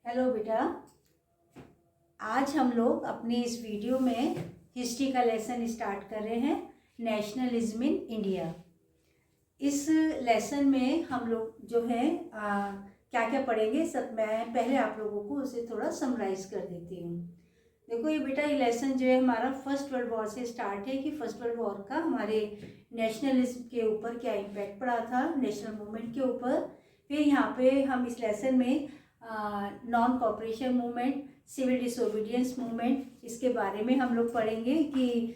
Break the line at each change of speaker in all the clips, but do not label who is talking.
Hello बेटा। आज हम लोग अपने इस वीडियो में हिस्ट्री का लेसन स्टार्ट कर रहे हैं, नेशनलिज्म इन इंडिया। इस लेसन में हम लोग जो है क्या क्या पढ़ेंगे, सब मैं पहले आप लोगों को उसे थोड़ा समराइज कर देती हूँ। देखो ये बेटा, ये लेसन जो है हमारा फर्स्ट वर्ल्ड वॉर से स्टार्ट है कि फर्स्ट वर्ल्ड वॉर का हमारे नेशनलिज्म के ऊपर क्या इम्पैक्ट पड़ा था, नेशनल मूवमेंट के ऊपर। फिर यहाँ पे हम इस लेसन में non cooperation movement, civil disobedience movement, इसके बारे में हम लोग पढ़ेंगे कि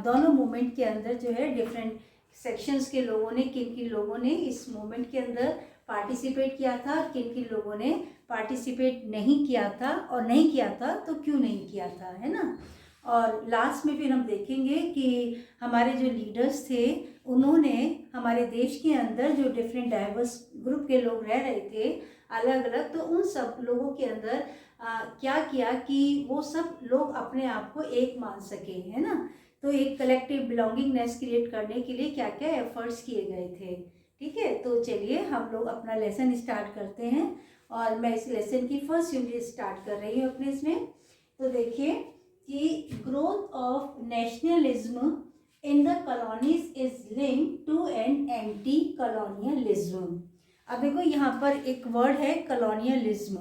दोनों मूवमेंट के अंदर जो है डिफरेंट सेक्शंस के लोगों ने, किन किन लोगों ने इस मूवमेंट के अंदर पार्टिसिपेट किया था, किन किन लोगों ने पार्टिसिपेट नहीं किया था, और नहीं किया था तो क्यों नहीं किया था, है ना। और लास्ट में फिर हम देखेंगे कि हमारे जो लीडर्स थे उन्होंने हमारे देश के अंदर जो डिफरेंट डाइवर्स ग्रुप के लोग रह रहे थे अलग अलग, तो उन सब लोगों के अंदर क्या किया कि वो सब लोग अपने आप को एक मान सके, है ना। तो एक कलेक्टिव बिलोंगिंगनेस क्रिएट करने के लिए क्या क्या एफर्ट्स किए गए थे। ठीक है, तो चलिए हम लोग अपना लेसन स्टार्ट करते हैं। और मैं इस लेसन की फर्स्ट यूनिट स्टार्ट कर रही हूँ अपने इसमें। तो देखिए कि growth of nationalism in the colonies is linked to an anti colonialism. अब देखो यहाँ पर एक वर्ड है कॉलोनियलिज्म,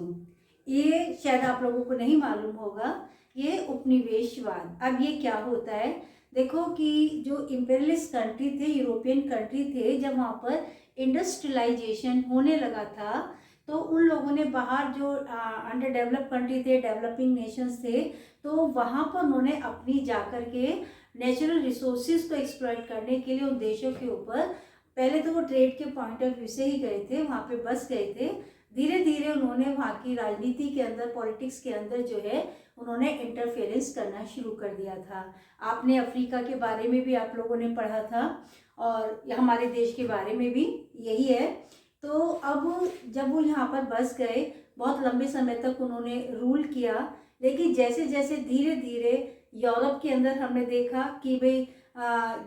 ये शायद आप लोगों को नहीं मालूम होगा, ये उपनिवेशवाद। अब ये क्या होता है, देखो कि जो इम्पेरियलिस्ट कंट्री थे, यूरोपियन कंट्री थे, जब वहाँ पर इंडस्ट्रियलाइजेशन होने लगा था तो उन लोगों ने बाहर जो अंडर डेवलप कंट्री थे, डेवलपिंग नेशंस थे, तो वहाँ पर उन्होंने अपनी जाकर के नेचुरल रिसोर्सेज को एक्सप्लॉइट करने के लिए उन देशों के ऊपर, पहले तो वो ट्रेड के पॉइंट ऑफ व्यू से ही गए थे, वहाँ पे बस गए थे। धीरे धीरे उन्होंने वहाँ की राजनीति के अंदर, पॉलिटिक्स के अंदर जो है उन्होंने इंटरफेरेंस करना शुरू कर दिया था। आपने अफ्रीका के बारे में भी आप लोगों ने पढ़ा था, और हमारे देश के बारे में भी यही है। तो अब जब वो यहाँ पर बस गए, बहुत लंबे समय तक उन्होंने रूल किया, लेकिन जैसे जैसे धीरे धीरे यूरोप के अंदर हमने देखा कि भाई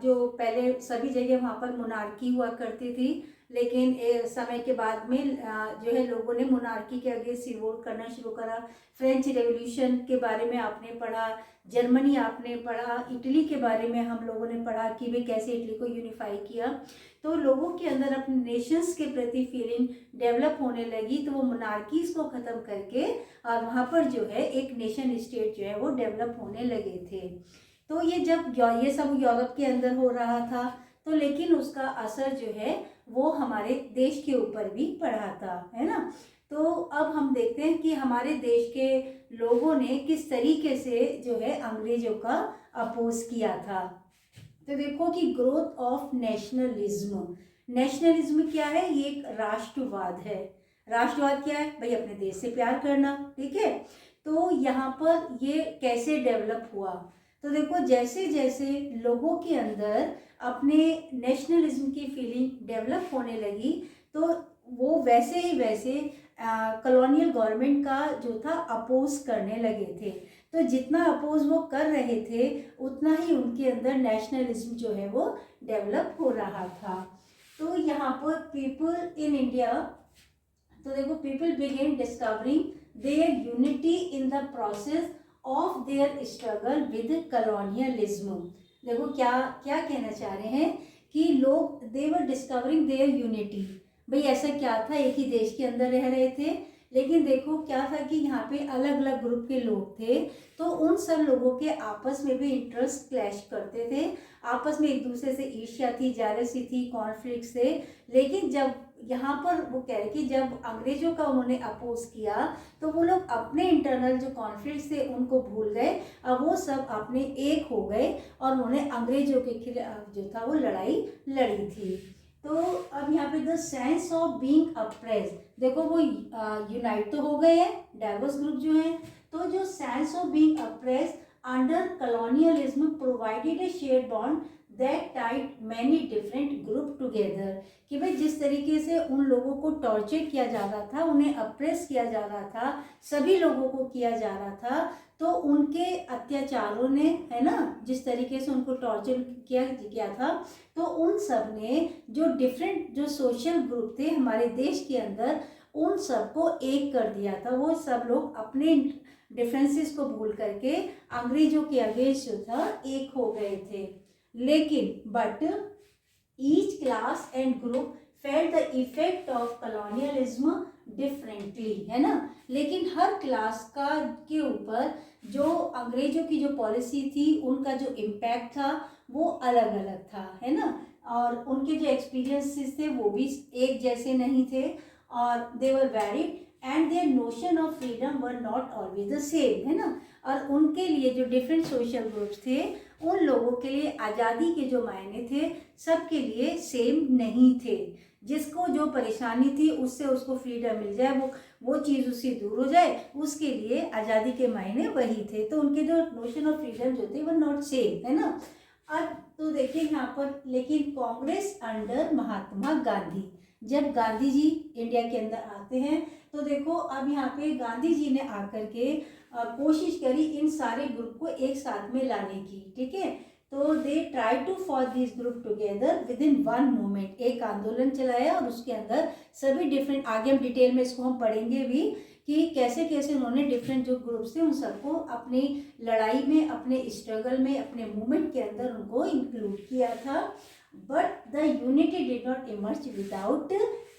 जो पहले सभी जगह वहाँ पर मोनार्की हुआ करती थी, लेकिन समय के बाद में जो है लोगों ने मोनार्की के अगेंस्ट रिवोल्ट करना शुरू करा। फ्रेंच रेवोल्यूशन के बारे में आपने पढ़ा, जर्मनी आपने पढ़ा, इटली के बारे में हम लोगों ने पढ़ा कि भाई कैसे इटली को यूनिफाई किया। तो लोगों के अंदर अपने नेशंस के प्रति फीलिंग डेवलप होने लगी, तो वो मोनार्कीज को ख़त्म करके और वहाँ पर जो है एक नेशन स्टेट जो है वो डेवलप होने लगे थे। तो ये जब ये सब यूरोप के अंदर हो रहा था, तो लेकिन उसका असर जो है वो हमारे देश के ऊपर भी पड़ा था, है ना। तो अब हम देखते हैं कि हमारे देश के लोगों ने किस तरीके से जो है अंग्रेजों का अपोज किया था। तो देखो कि ग्रोथ ऑफ नेशनलिज्म, नेशनलिज्म क्या है, ये एक राष्ट्रवाद है। राष्ट्रवाद क्या है भाई, अपने देश से प्यार करना, ठीक है। तो यहाँ पर ये कैसे डेवलप हुआ, तो देखो जैसे जैसे लोगों के अंदर अपने नेशनलिज्म की फीलिंग डेवलप होने लगी, तो वो वैसे ही वैसे कॉलोनियल गवर्नमेंट का जो था अपोज करने लगे थे। तो जितना अपोज वो कर रहे थे उतना ही उनके अंदर नेशनलिज्म जो है वो डेवलप हो रहा था। तो यहाँ पर पीपल इन इंडिया, तो देखो people begin discovering there unity in the process of their struggle with colonialism. देखो क्या क्या कहना चाह रहे हैं कि लोग दे वर डिस्कवरिंग देयर यूनिटी, भाई ऐसा क्या था, एक ही देश के अंदर रह रहे थे, लेकिन देखो क्या था कि यहाँ पे अलग अलग ग्रुप के लोग थे, तो उन सब लोगों के आपस में भी इंटरेस्ट क्लैश करते थे, आपस में एक दूसरे से ईर्ष्या थी, जेलसी थी, कॉन्फ्लिक्ट थे। लेकिन जब यहाँ पर वो कह रहे कि जब अंग्रेजों का उन्होंने अपोज किया, तो वो लोग अपने इंटरनल जो कॉन्फ्लिक्ट थे उनको भूल गए, अब वो सब अपने एक हो गए और उन्होंने अंग्रेजों के खिलाफ जो था वो लड़ाई लड़ी थी। तो अब यहाँ पे द सेंस ऑफ बीइंग अप्रेस, देखो वो यूनाइट तो हो गए हैं डाइवर्स ग्रुप जो हैं, तो जो sense of being oppressed under colonialism provided a shared bond that tied many different group together, कि भाई जिस तरीके से उन लोगों को टॉर्चर किया जा रहा था, उन्हें अप्रेस किया जा रहा था, सभी लोगों को किया जा रहा था, तो उनके अत्याचारों ने, है ना, जिस तरीके से उनको टॉर्चर किया था, तो उन सब ने जो डिफरेंट जो सोशल ग्रुप थे हमारे देश के अंदर, उन सबको एक कर दिया था। वो सब लोग अपने डिफरेंसेस को भूल करके अंग्रेजों के अगेंस्ट जो था एक हो गए थे। लेकिन but each class and group felt the effect of colonialism differently, है ना। लेकिन हर क्लास का के ऊपर जो अंग्रेजों की जो पॉलिसी थी उनका जो इम्पैक्ट था वो अलग अलग था, है ना। और उनके जो एक्सपीरियंसेस थे वो भी एक जैसे नहीं थे, और they were varied and their notion of freedom were not always the same, है ना। और उनके लिए जो डिफरेंट सोशल ग्रुप्स थे उन लोगों के लिए आज़ादी के जो मायने थे सबके लिए सेम नहीं थे। जिसको जो परेशानी थी उससे उसको फ्रीडम मिल जाए, वो चीज़ उससे दूर हो जाए, उसके लिए आज़ादी के मायने वही थे। तो उनके जो नोशन ऑफ फ्रीडम जो थे वो नॉट सेम, है ना। अब तो देखिए यहाँ पर, लेकिन कांग्रेस अंडर महात्मा गांधी, जब गांधी जी इंडिया के अंदर आते हैं तो देखो अब यहाँ पे गांधी जी ने आकर के कोशिश करी इन सारे ग्रुप को एक साथ में लाने की, ठीक है। तो they try to for this group together within one movement, एक आंदोलन चलाया और उसके अंदर सभी डिफरेंट, आगे हम डिटेल में इसको हम पढ़ेंगे भी कि कैसे कैसे उन्होंने डिफरेंट जो ग्रुप्स थे उन सबको अपनी लड़ाई में, अपने स्ट्रगल में, अपने मूवमेंट के अंदर उनको इंक्लूड किया था। But the unity did not emerge without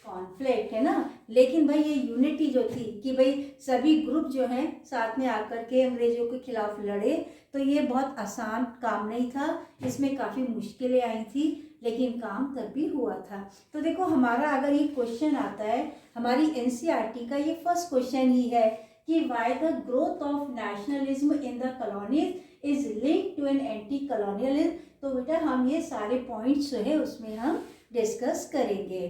conflict, है ना। लेकिन भाई ये यूनिटी जो थी कि भाई सभी ग्रुप जो हैं साथ में आकर के अंग्रेजों के खिलाफ लड़े, तो ये बहुत आसान काम नहीं था, इसमें काफ़ी मुश्किलें आई थी, लेकिन काम तब भी हुआ था। तो देखो हमारा अगर ये क्वेश्चन आता है, हमारी एनसीईआरटी का ये फर्स्ट क्वेश्चन ही है कि why the growth of nationalism in the colonies is linked to an anti colonialism. तो बेटा हम ये सारे पॉइंट्स जो है उसमें हम डिस्कस करेंगे,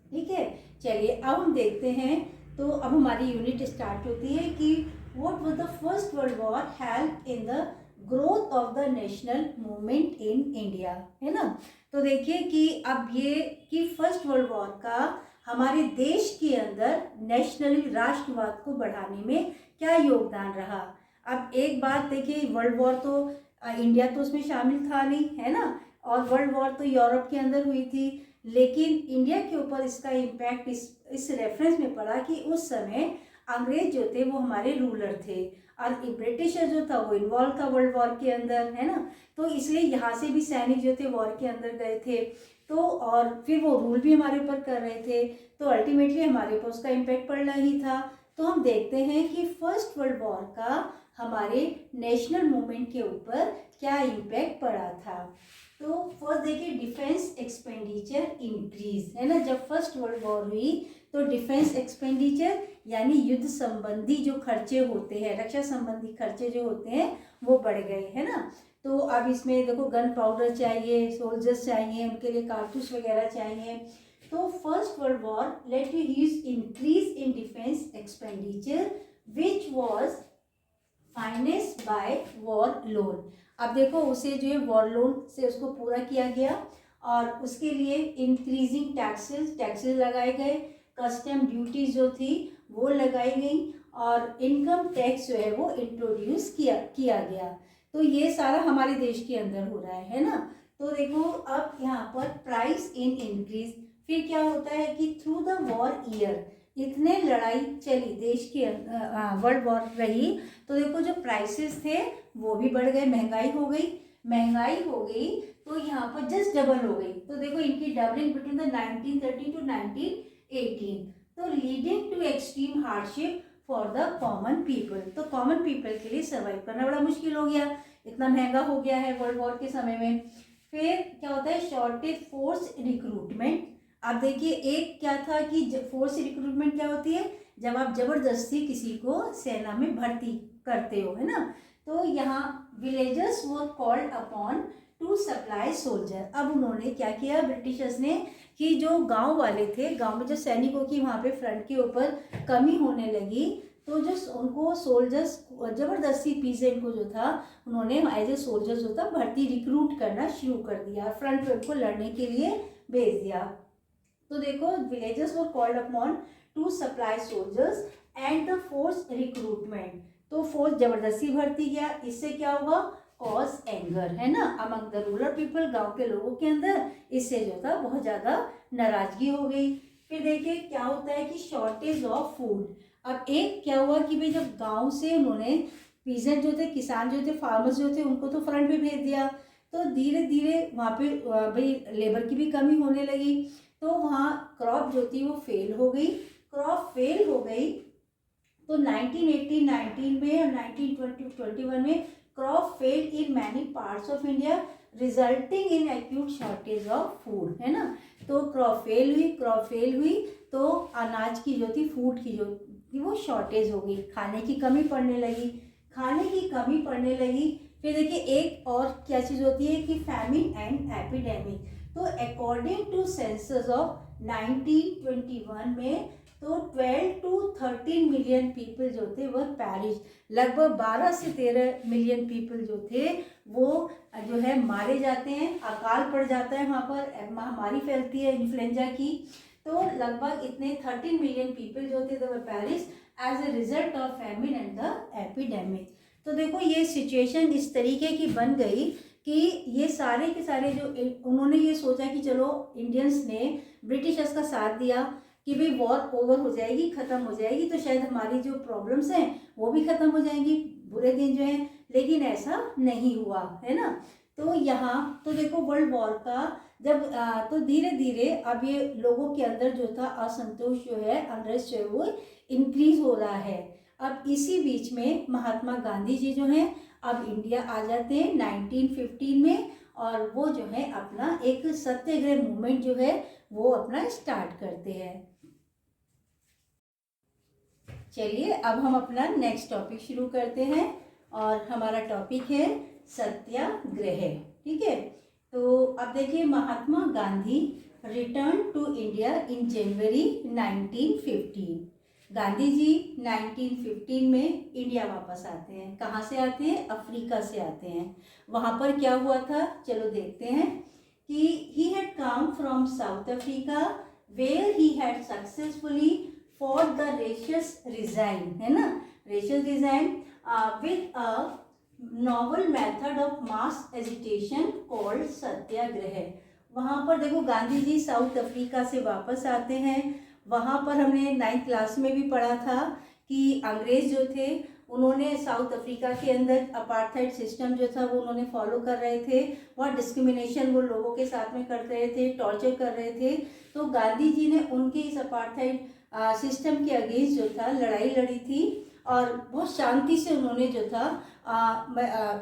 ठीक है। चलिए अब हम देखते हैं, तो अब हमारी यूनिट स्टार्ट होती है कि what was the first world war help in the growth of the national movement in India, है ना। तो देखिए कि अब ये कि फर्स्ट वर्ल्ड वॉर का हमारे देश के अंदर नेशनली राष्ट्रवाद को बढ़ाने में क्या योगदान रहा। अब एक बात देखिए, वर्ल्ड वॉर तो इंडिया तो उसमें शामिल था नहीं, है ना, और वर्ल्ड वॉर तो यूरोप के अंदर हुई थी, लेकिन इंडिया के ऊपर इसका इम्पैक्ट इस रेफरेंस में पड़ा कि उस समय अंग्रेज जो थे वो हमारे रूलर थे और ब्रिटिशर जो था वो इन्वॉल्व था वर्ल्ड वॉर के अंदर, है ना। तो इसलिए यहाँ से भी सैनिक जो थे वॉर के अंदर गए थे, तो और फिर वो रूल भी हमारे ऊपर कर रहे थे, तो अल्टीमेटली हमारे ऊपर उसका इम्पैक्ट पड़ना ही था। तो हम देखते हैं कि फर्स्ट वर्ल्ड वॉर का हमारे नेशनल मूवमेंट के ऊपर क्या इम्पैक्ट पड़ा था। तो फर्स्ट देखिए, डिफेंस एक्सपेंडिचर इंक्रीज, है ना। जब फर्स्ट वर्ल्ड वॉर हुई तो डिफेंस एक्सपेंडिचर यानी युद्ध संबंधी जो खर्चे होते हैं, रक्षा संबंधी खर्चे जो होते हैं वो बढ़ गए, है ना। तो अब इसमें देखो गन पाउडर चाहिए, सोल्जर्स चाहिए, उनके लिए कारतूस वगैरह चाहिए। तो first world war led to huge increase in defence expenditure which was financed by war loan. अब देखो उसे जो है वॉर लोन से उसको पूरा किया गया और उसके लिए इंक्रीजिंग टैक्सेस लगाए गए, कस्टम ड्यूटीज जो थी वो लगाई गई और इनकम टैक्स जो है वो इंट्रोड्यूस किया गया। तो ये सारा हमारे देश के अंदर हो रहा है ना। तो देखो अब यहाँ पर प्राइस इन इंक्रीज, फिर क्या होता है कि थ्रू द वॉर ईयर इतने लड़ाई चली देश के वर्ल्ड वॉर रही, तो देखो जो प्राइसेस थे वो भी बढ़ गए, महंगाई हो गई, तो यहाँ पर जस्ट डबल हो गई। तो देखो इनकी डबलिंग बिटवीन द 1913 टू 1918, तो leading to extreme hardship for the common people. तो कॉमन पीपल के लिए सर्वाइव करना बड़ा मुश्किल हो गया, इतना महंगा हो गया है वर्ल्ड वॉर के समय में। फिर क्या होता है, शॉर्टेज फोर्स रिक्रूटमेंट। अब देखिए एक क्या था कि फोर्स रिक्रूटमेंट क्या होती है, जब आप जबरदस्ती किसी को सेना में भर्ती करते हो, है ना। तो यहाँ villagers were called upon two supply soldier. अब उन्होंने क्या किया ब्रिटिशर्स ने कि जो गांव वाले थे, गांव में जो सैनिकों की वहाँ पे फ्रंट के ऊपर कमी होने लगी, तो जो उनको सोल्जर्स जबरदस्ती पीसेंट को जो था उन्होंने एज ए सोल्जर्स जो था भर्ती रिक्रूट करना शुरू कर दिया, फ्रंट पे उनको लड़ने के लिए भेज दिया। तो देखो villagers were called upon two supply soldiers and the force recruitment. तो फोर्स जबरदस्ती भर्ती किया, इससे क्या हुआ, कॉज एंगर, है ना, अमंग द रूरल पीपल, गांव के लोगों के अंदर इससे जो था बहुत ज़्यादा नाराजगी हो गई। फिर देखिए क्या होता है कि शॉर्टेज ऑफ फूड। अब एक क्या हुआ कि भाई जब गांव से उन्होंने पीजेंट जो थे, किसान जो थे, फार्मर्स जो थे, उनको तो फ्रंट पे भेज दिया, तो धीरे धीरे वहाँ पे भाई लेबर की भी कमी होने लगी, तो वहाँ क्रॉप जो थी वो फेल हो गई। क्रॉप फेल हो गई तो 1918-19 में और 1920-21 में crop fail in many parts of India resulting in acute shortage of food, है ना। तो क्रॉप फेल हुई तो अनाज की जो थी, फूड की जो थी वो शॉर्टेज हो गई, खाने की कमी पड़ने लगी, फिर देखिए एक और क्या चीज़ होती है कि फैमिन एंड एपिडेमिक। तो अकॉर्डिंग टू सेंसस ऑफ 1921 में तो 12 to 13 मिलियन पीपल जो थे वह पैरिश, लगभग 12 से 13 मिलियन पीपल जो थे वो जो है मारे जाते हैं, अकाल पड़ जाता है, वहाँ पर महामारी फैलती है इन्फ्लुएंजा की। तो लगभग इतने 13 मिलियन पीपल जो थे वह perish as a result of famine and the epidemic. तो देखो ये सिचुएशन इस तरीके की बन गई कि ये सारे के सारे जो उन्होंने ये सोचा कि चलो इंडियंस ने ब्रिटिशर्स का साथ दिया कि भाई वॉर ओवर हो जाएगी, ख़त्म हो जाएगी, तो शायद हमारी जो प्रॉब्लम्स हैं वो भी ख़त्म हो जाएंगी, बुरे दिन जो हैं, लेकिन ऐसा नहीं हुआ, है ना। तो यहाँ तो देखो वर्ल्ड वॉर का जब तो धीरे धीरे अब ये लोगों के अंदर जो था असंतोष जो है, अनरेस्ट जो है वो इंक्रीज हो रहा है। अब इसी बीच में महात्मा गांधी जी जो हैं अब इंडिया आ जाते हैं 1915 में, और वो जो है अपना एक सत्याग्रह मूवमेंट जो है वो अपना स्टार्ट करते हैं। चलिए अब हम अपना नेक्स्ट टॉपिक शुरू करते हैं, और हमारा टॉपिक है सत्याग्रह, ठीक है। तो अब देखिए Mahatma Gandhi return to India in January 1915। Gandhi ji 1915 में इंडिया वापस आते हैं। कहाँ से आते हैं? अफ्रीका से आते हैं। वहाँ पर क्या हुआ था, चलो देखते हैं कि he had come from South Africa where he had successfully fought the racial resign, है ना, racial resign with a novel method of mass agitation called सत्याग्रह। वहाँ पर देखो गांधी जी साउथ अफ्रीका से वापस आते हैं। वहाँ पर हमने 9th क्लास में भी पढ़ा था कि अंग्रेज जो थे उन्होंने साउथ अफ्रीका के अंदर अपार्थाइड सिस्टम जो था वो उन्होंने फॉलो कर रहे थे, वहाँ डिस्क्रिमिनेशन वो लोगों के साथ में करते रहे थे, टॉर्चर कर रहे थे। तो गांधी जी ने उनके इस अपार्थाइड सिस्टम के अगेंस्ट जो था लड़ाई लड़ी थी, और बहुत शांति से उन्होंने जो था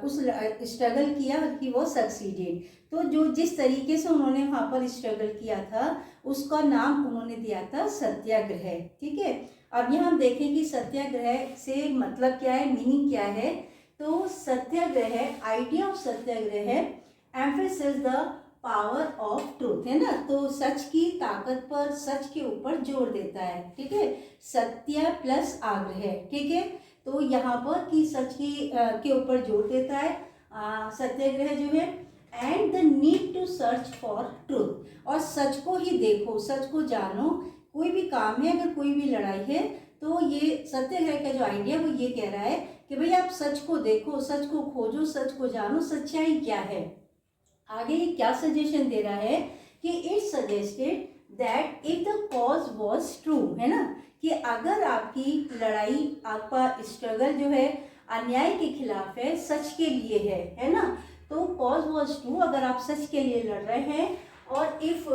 उस स्ट्रगल किया कि वो सक्सीडेड। तो जो जिस तरीके से उन्होंने वहाँ पर स्ट्रगल किया था उसका नाम उन्होंने दिया था सत्याग्रह, ठीक है। अब यहाँ हम देखें कि सत्याग्रह से मतलब क्या है, मीनिंग क्या है। तो satyagraha, idea of satyagraha emphasis the power of truth, है ना, तो सच की ताकत पर, सच के ऊपर जोर देता है, ठीक है। सत्य प्लस आग्रह, ठीक है। तो यहाँ पर कि सच की के ऊपर जोर देता है सत्याग्रह जो है, and the need to search for truth, और सच को ही देखो, सच को जानो। कोई भी काम है, अगर कोई भी लड़ाई है, तो ये सत्याग्रह का जो आइडिया वो ये कह रहा है कि भाई आप सच को देखो, सच को खोजो, सच को जानो, सच्चाई क्या है। आगे ये क्या सजेशन दे रहा है कि it suggested that if the cause was true, है ना, कि अगर आपकी लड़ाई, आपका स्ट्रगल जो है अन्याय के खिलाफ है, सच के लिए है ना, तो कॉज वॉज ट्रू, अगर आप सच के लिए लड़ रहे हैं, और if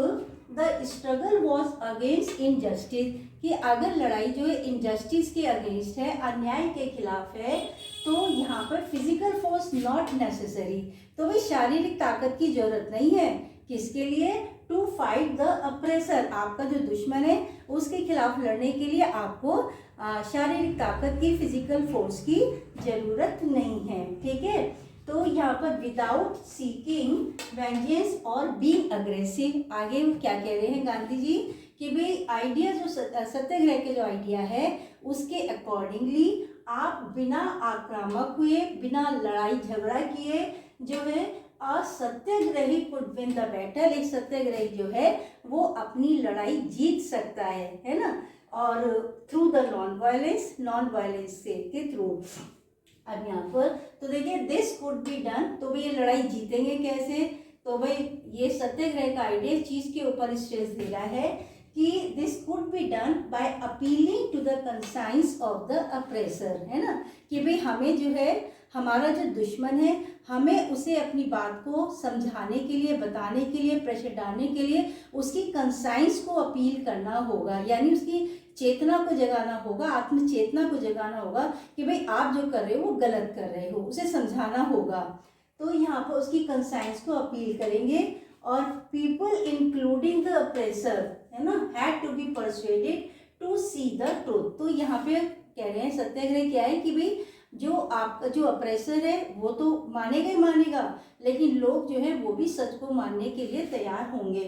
the struggle was against injustice, कि अगर लड़ाई जो है इनजस्टिस के अगेंस्ट है, अन्याय के खिलाफ है, तो यहाँ पर फिजिकल फोर्स नॉट नेसेसरी, तो भाई शारीरिक ताकत की जरूरत नहीं है। किसके लिए? टू फाइट द अप्रेसर, आपका जो दुश्मन है उसके खिलाफ लड़ने के लिए आपको शारीरिक ताकत की, फिजिकल फोर्स की जरूरत नहीं है, ठीक है। तो यहाँ पर विदाउट सीकिंग वेंजेंस और बीइंग अग्रेसिव, आगे वो क्या कह रहे हैं गांधी जी कि भाई आइडिया जो सत्याग्रह के जो आइडिया है उसके अकॉर्डिंगली आप बिना आक्रामक हुए, बिना लड़ाई झगड़ा किए जो है असत्याग्रही कुड विन द बैटल, एक सत्याग्रही जो है वो अपनी लड़ाई जीत सकता है ना, और थ्रू द नॉन वायलेंस से के थ्रू। अब यहाँ पर तो देखिए दिस कुड बी डन, तो भाई ये लड़ाई जीतेंगे कैसे, तो भाई ये सत्याग्रह का आइडिया चीज के ऊपर स्ट्रेस दे रहा है कि this could be done by appealing to the conscience of the oppressor, है ना, कि भाई हमें जो है हमारा जो दुश्मन है हमें उसे अपनी बात को समझाने के लिए, बताने के लिए, प्रेशर डालने के लिए उसकी कंसाइंस को अपील करना होगा, यानी उसकी चेतना को जगाना होगा, आत्मचेतना को जगाना होगा कि भाई आप जो कर रहे हो वो गलत कर रहे हो, उसे समझाना होगा। तो यहाँ पर उसकी कंसाइंस को अपील करेंगे और पीपल इंक्लूडिंग द अप्रेसर, है ना, had to be persuaded to see the truth. तो यहाँ पे कह रहे हैं सत्याग्रह क्या है कि भाई जो आपका जो अप्रेसर है वो तो मानेगा ही मानेगा, लेकिन लोग जो है वो भी सच को मानने के लिए तैयार होंगे।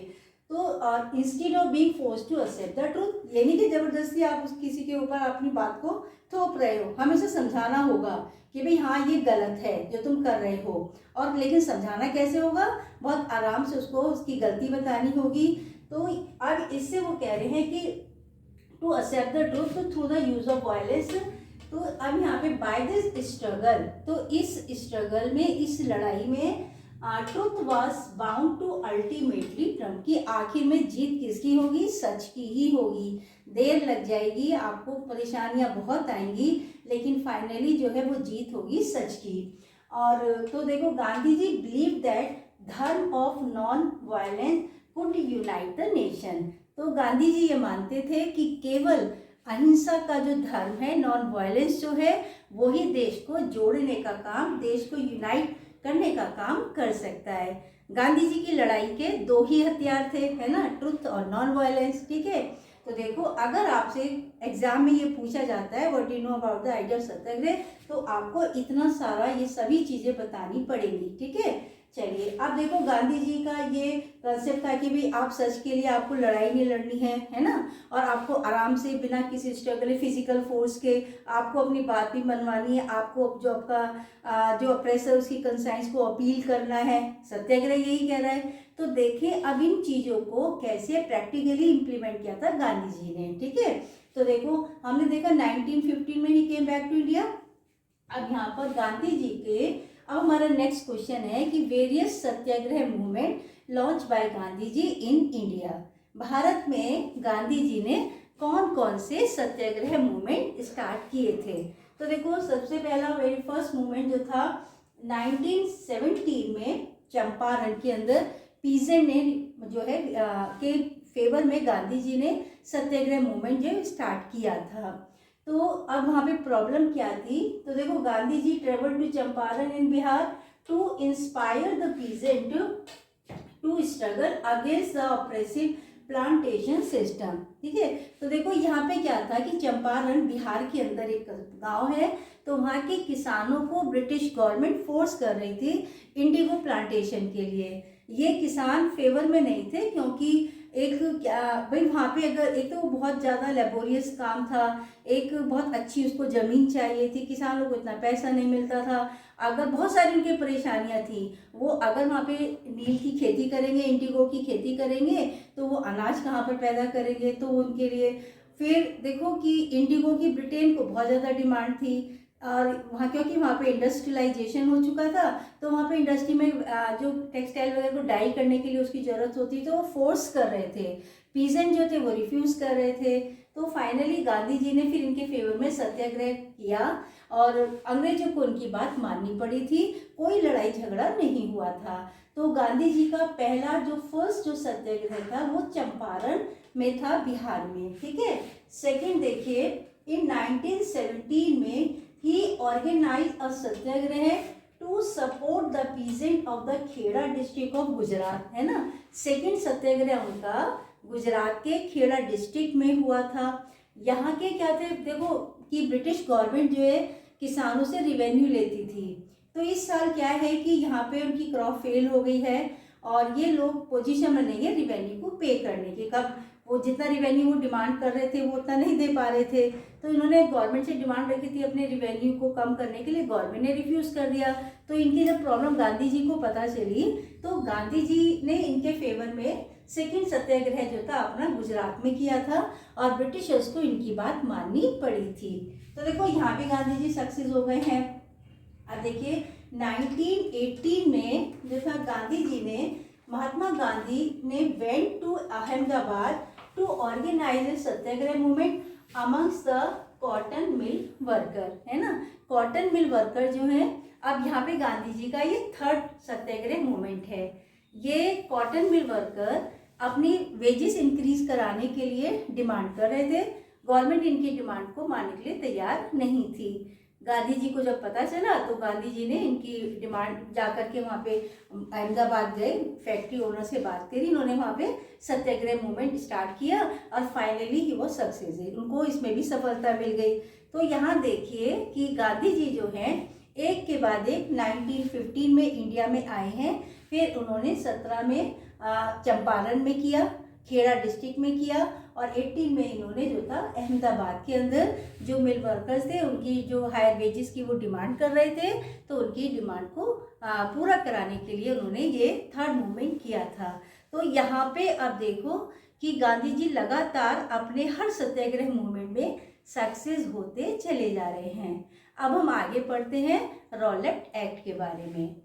तो instead of being force to accept the truth, ये नहीं कि जबरदस्ती आप उस किसी के ऊपर अपनी बात को थोप रहे हो, हमें उसे समझाना होगा कि भाई हाँ ये गलत है जो तुम कर रहे हो, और लेकिन समझाना कैसे होगा, बहुत आराम से उसको उसकी गलती बतानी होगी। तो अब इससे वो कह रहे हैं कि to accept the truth through the use of violence. तो अब यहाँ पे बाय दिस स्ट्रगल, तो इस स्ट्रगल में, इस लड़ाई में truth was bound to ultimately triumph, की आखिर में जीत किसकी होगी, सच की ही होगी। देर लग जाएगी, आपको परेशानियां बहुत आएंगी, लेकिन फाइनली जो है वो जीत होगी सच की। और तो देखो गांधी जी बिलीव दैट धर्म of non violence could unite the nation. तो गांधी जी ये मानते थे कि केवल अहिंसा का जो धर्म है, नॉन वायलेंस जो है, वही देश को जोड़ने का काम, देश को यूनाइट करने का काम कर सकता है। गांधी जी की लड़ाई के दो ही हथियार थे, है ना, ट्रुथ और नॉन वायलेंस, ठीक है। तो देखो अगर आपसे एग्जाम में ये पूछा जाता है what you know about the idea of satyagraha, तो आपको इतना सारा ये सभी चीजें बतानी पड़ेंगी, ठीक है। चलिए अब देखो गांधी जी का ये कंसेप्ट था कि भाई आप सच के लिए आपको लड़ाई नहीं लड़नी है ना, और आपको आराम से बिना किसी स्ट्रगल फिजिकल फोर्स के आपको अपनी बात भी मनवानी है, आपको जो आपका जो अप्रेसर उसकी कंसाइंस को अपील करना है, सत्याग्रह यही कह रहा है। तो देखिए अब इन चीज़ों को कैसे प्रैक्टिकली इम्प्लीमेंट किया था गांधी जी ने, ठीक है। तो देखो हमने देखा 1915 में ही केम बैक टू इंडिया। अब यहाँ पर गांधी जी के, अब हमारा नेक्स्ट क्वेश्चन है कि various satyagraha movement launch by Gandhi ji in India. Bharat में गांधी जी ने कौन कौन से सत्याग्रह मूवमेंट स्टार्ट किए थे। तो देखो सबसे पहला वेरी फर्स्ट मूवमेंट जो था 1917 में चंपारण के अंदर पीजेंट ने जो है के फेवर में गांधी जी ने सत्याग्रह मूवमेंट जो स्टार्ट किया था। तो अब वहाँ पे प्रॉब्लम क्या थी, तो देखो Gandhi ji travel to Champaran in Bihar to inspire the peasant to struggle against the oppressive plantation system, ठीक है। तो देखो यहाँ पे क्या था कि चंपारण बिहार के अंदर एक गांव है, तो वहाँ के किसानों को ब्रिटिश गवर्नमेंट फोर्स कर रही थी इंडिगो प्लांटेशन के लिए। ये किसान फेवर में नहीं थे, क्योंकि एक क्या भाई वहाँ पे अगर एक तो वो बहुत ज़्यादा लेबोरियस काम था, एक बहुत अच्छी उसको ज़मीन चाहिए थी, किसानों को इतना पैसा नहीं मिलता था, अगर बहुत सारी उनकी परेशानियाँ थी, वो अगर वहाँ पे नील की खेती करेंगे, इंडिगो की खेती करेंगे, तो वो अनाज कहाँ पर पैदा करेंगे, तो उनके लिए फिर देखो कि इंडिगो की ब्रिटेन को बहुत ज़्यादा डिमांड थी, और वहाँ क्योंकि वहाँ पे इंडस्ट्रियलाइजेशन हो चुका था, तो वहाँ पे इंडस्ट्री में जो टेक्सटाइल वगैरह को डाई करने के लिए उसकी ज़रूरत होती, तो वो फोर्स कर रहे थे, पीजेंट जो थे वो रिफ्यूज़ कर रहे थे। तो फाइनली गांधी जी ने फिर इनके फेवर में सत्याग्रह किया और अंग्रेजों को उनकी बात माननी पड़ी थी, कोई लड़ाई झगड़ा नहीं हुआ था। तो गांधी जी का पहला जो फर्स्ट जो सत्याग्रह था वो चंपारण में था, बिहार में, ठीक है। सेकेंड देखिए इन 1917 में he organized a satyagraha to support the peasant of the Kheda district of Gujarat, है ना। सेकेंड सत्याग्रह उनका गुजरात के खेड़ा डिस्ट्रिक्ट में हुआ था। यहाँ के क्या थे, देखो कि ब्रिटिश गवर्नमेंट जो है किसानों से रिवेन्यू लेती थी, तो इस साल क्या है कि यहाँ पे उनकी क्रॉप फेल हो गई है और ये लोग पोजीशन में नहीं है रिवेन्यू को पे करने की। कब वो जितना रिवेन्यू वो डिमांड कर रहे थे वो उतना नहीं दे पा रहे थे, तो इन्होंने गवर्नमेंट से डिमांड रखी थी अपने रिवेन्यू को कम करने के लिए, गवर्नमेंट ने रिफ्यूज़ कर दिया। तो इनकी जब प्रॉब्लम गांधी जी को पता चली, तो गांधी जी ने इनके फेवर में सेकेंड सत्याग्रह जो था अपना गुजरात में किया था और ब्रिटिशर्स को इनकी बात माननी पड़ी थी। तो देखो यहाँ भी गांधी जी सक्सेस हो गए हैं। अब देखिए 1918 में जो था गांधी जी ने, महात्मा गांधी ने went to Ahmedabad to organise a satyagraha movement amongst the cotton mill worker, है ना। कॉटन मिल वर्कर जो है, अब यहाँ पे गांधी जी का ये थर्ड सत्याग्रह मूवमेंट है। ये कॉटन मिल वर्कर अपनी वेजेस इंक्रीज कराने के लिए डिमांड कर रहे थे। गवर्नमेंट इनकी डिमांड को मानने के लिए तैयार नहीं थी। गांधी जी को जब पता चला तो गांधी जी ने इनकी डिमांड जाकर के वहाँ पे अहमदाबाद गए, फैक्ट्री ओनर से बात करी, इन्होंने वहाँ पे सत्याग्रह मूवमेंट स्टार्ट किया और फाइनली ही वो सक्सेस है, उनको इसमें भी सफलता मिल गई। तो यहाँ देखिए कि गांधी जी जो हैं एक के बाद एक 1915 में इंडिया में आए हैं, फिर उन्होंने 17 में चंपारण में किया, खेड़ा डिस्ट्रिक्ट में किया, और 18 में इन्होंने जो था अहमदाबाद के अंदर जो मिल वर्कर्स थे उनकी जो हायर वेजेस की वो डिमांड कर रहे थे, तो उनकी डिमांड को पूरा कराने के लिए उन्होंने ये थर्ड मूवमेंट किया था। तो यहाँ पे अब देखो कि गांधी जी लगातार अपने हर सत्याग्रह मूवमेंट में सक्सेस होते चले जा रहे हैं। अब हम आगे पढ़ते हैं रॉलेट एक्ट के बारे में।